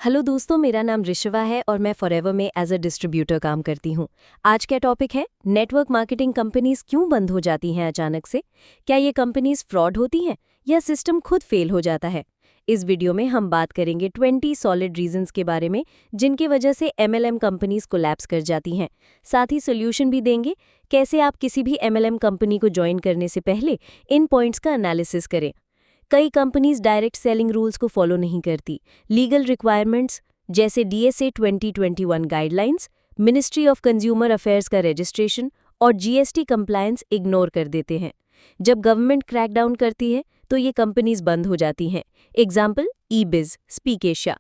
Hello दोस्तों, मेरा नाम ऋषवा है और मैं फॉरएवर में एज अ डिस्ट्रीब्यूटर काम करती हूँ। आज का टॉपिक है नेटवर्क मार्केटिंग कंपनीज क्यों बंद हो जाती हैं अचानक से। क्या ये कंपनीज फ्रॉड होती हैं या सिस्टम खुद फेल हो जाता है। इस वीडियो में हम बात करेंगे 20 सॉलिड रीजंस के बारे में जिनकी वजह से एमएलएम कंपनीज कोलैप्स कर जाती हैं। साथ ही सोल्यूशन भी देंगे कैसे आप किसी भी एमएलएम कंपनी को ज्वाइन करने से पहले इन पॉइंट्स का एनालिसिस करें। कई कंपनीज डायरेक्ट सेलिंग रूल्स को फॉलो नहीं करती। लीगल रिक्वायरमेंट्स जैसे DSA 2021 guidelines, ministry of consumer affairs का रजिस्ट्रेशन और GST कंप्लायंस इग्नोर कर देते हैं। जब गवर्नमेंट क्रैकडाउन करती है तो ये कंपनीज बंद हो जाती हैं। Example eBiz, Speak Asia.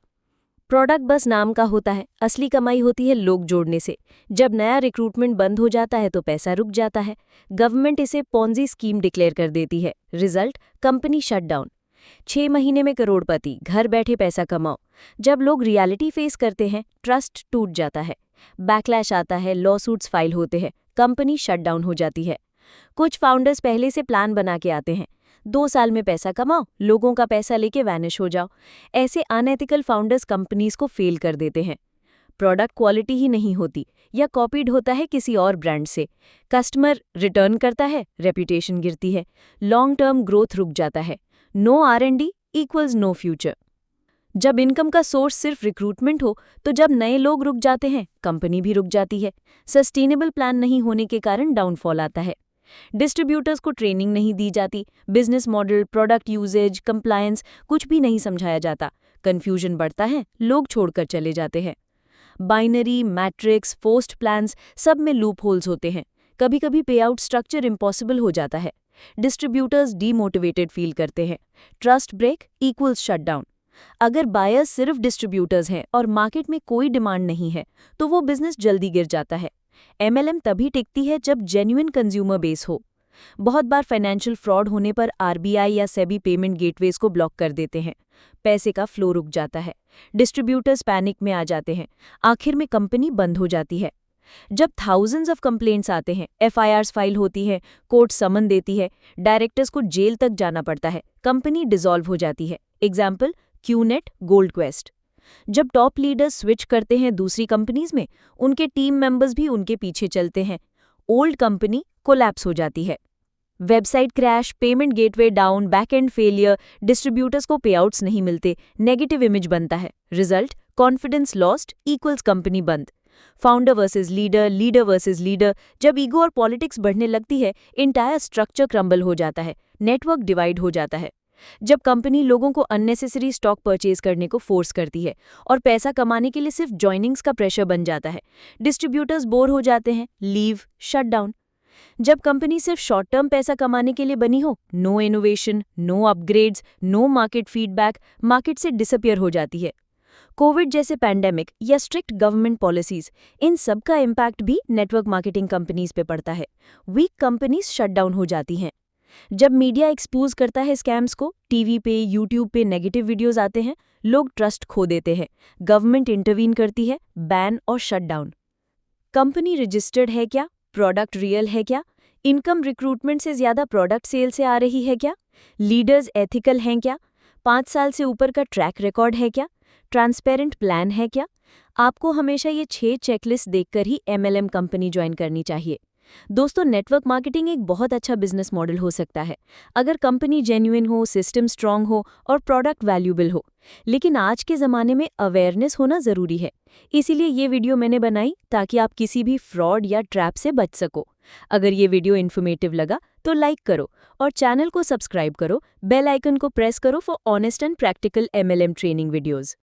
Product बस नाम का होता है, असली कमाई होती है लोग जोड़ने से। जब नया रिक्रूटमेंट बंद हो जाता है तो पैसा रुक जाता है। गवर्नमेंट इसे पॉन्जी स्कीम डिक्लेयर कर देती है। Result, company shut down. 6 महीने में करोड़पति, घर बैठे पैसा कमाओ। जब लोग रियलिटी फेस करते हैं, ट्रस्ट टूट जाता है। बैकलैश आता है, लॉसूट्स फाइल होते हैं, कंपनी शट डाउन हो जाती है। कुछ फाउंडर्स पहले से प्लान बना के आते हैं, 2 साल में पैसा कमाओ, लोगों का पैसा लेके वैनिश हो जाओ। ऐसे अनएथिकल फाउंडर्स कंपनीज को फेल कर देते हैं। प्रोडक्ट क्वालिटी ही नहीं होती या कॉपीड होता है किसी और ब्रांड से। कस्टमर रिटर्न करता है, रेपुटेशन गिरती है, लॉन्ग टर्म ग्रोथ रुक जाता है। No R&D equals no future. जब इनकम का सोर्स सिर्फ रिक्रूटमेंट हो तो जब नए लोग रुक जाते हैं, कंपनी भी रुक जाती है। सस्टेनेबल प्लान नहीं होने के कारण डाउनफॉल आता है। डिस्ट्रीब्यूटर्स को ट्रेनिंग नहीं दी जाती, business model, product usages, compliance कुछ भी नहीं समझाया जाता। कंफ्यूजन बढ़ता है, लोग छोड़कर चले जाते हैं। बाइनरी, मैट्रिक्स, फोर्स्ड प्लान्स सब में लूप होल्स होते हैं। कभी कभी पे आउट स्ट्रक्चर इम्पॉसिबल हो जाता है। डिस्ट्रीब्यूटर्स डीमोटिवेटेड फील करते हैं। Trust break equals shutdown. अगर बायर्स सिर्फ डिस्ट्रीब्यूटर्स हैं और मार्केट में कोई डिमांड नहीं है तो वो बिजनेस जल्दी गिर जाता है। MLM तभी टिकती है जब जेन्युइन कंज्यूमर बेस हो। बहुत बार फाइनेंशियल फ्रॉड होने पर RBI या सेबी पेमेंट गेटवेज को ब्लॉक कर देते हैं। पैसे का फ्लो रुक जाता है। डिस्ट्रीब्यूटर्स पैनिक में आ जाते हैं। आखिर में कंपनी बंद हो जाती है। जब थाउजेंड्स ऑफ कंप्लेंट्स आते हैं, FIRs फाइल होती है, कोर्ट समन देती है, डायरेक्टर्स को जेल तक जाना पड़ता है, कंपनी डिसॉल्व हो जाती है। Example QNet, gold quest. जब टॉप लीडर्स स्विच करते हैं दूसरी कंपनीज में, उनके टीम मेंबर्स भी उनके पीछे चलते हैं। ओल्ड कंपनी कोलैप्स हो जाती है। Website crash, payment gateway down, backend failure, distributors को पेआउट्स नहीं मिलते, नेगेटिव इमेज बनता है। Result, confidence lost equals company बंद। Founder versus leader, leader versus leader. जब ईगो और पॉलिटिक्स बढ़ने लगती है, इंटायर स्ट्रक्चर क्रम्बल हो जाता है, नेटवर्क डिवाइड हो जाता है। जब कंपनी लोगों को अननेसेसरी स्टॉक परचेज करने को फोर्स करती है और पैसा कमाने के लिए सिर्फ जॉइनिंग्स का प्रेशर बन जाता है, डिस्ट्रीब्यूटर्स बोर हो जाते हैं, लीव, शट डाउन। जब कंपनी सिर्फ शॉर्ट टर्म पैसा कमाने के लिए बनी हो, no innovation, no upgrades, no market feedback, market से डिसअपियर हो जाती है। कोविड जैसे पैंडेमिक या स्ट्रिक्ट गवर्नमेंट पॉलिसीज, इन सब का इम्पैक्ट भी नेटवर्क मार्केटिंग कंपनीज पे पड़ता है। वीक कंपनीज शट डाउन हो जाती हैं। जब मीडिया एक्सपोज करता है स्कैम्स को, टीवी पे, यूट्यूब पे नेगेटिव वीडियोस आते हैं, लोग ट्रस्ट खो देते हैं। गवर्नमेंट इंटरवीन करती है, बैन और शट डाउन। कंपनी रजिस्टर्ड है क्या? प्रोडक्ट रियल है क्या? इनकम रिक्रूटमेंट से ज्यादा प्रोडक्ट सेल से आ रही है क्या? लीडर्स एथिकल हैं क्या? 5 साल से ऊपर का ट्रैक रिकॉर्ड है क्या? ट्रांसपेरेंट प्लान है क्या? आपको हमेशा ये 6 चेकलिस्ट देखकर ही MLM कंपनी ज्वाइन करनी चाहिए। दोस्तों, नेटवर्क मार्केटिंग एक बहुत अच्छा बिजनेस मॉडल हो सकता है अगर कंपनी जेन्युइन हो, सिस्टम स्ट्रांग हो और प्रोडक्ट वैल्यूएबल हो। लेकिन आज के ज़माने में अवेयरनेस होना ज़रूरी है। इसीलिए ये वीडियो मैंने बनाई ताकि आप किसी भी फ्रॉड या ट्रैप से बच सको। अगर ये वीडियो इन्फॉर्मेटिव लगा तो लाइक करो और चैनल को सब्सक्राइब करो, बेल आइकन को प्रेस करो for honest and practical MLM training videos.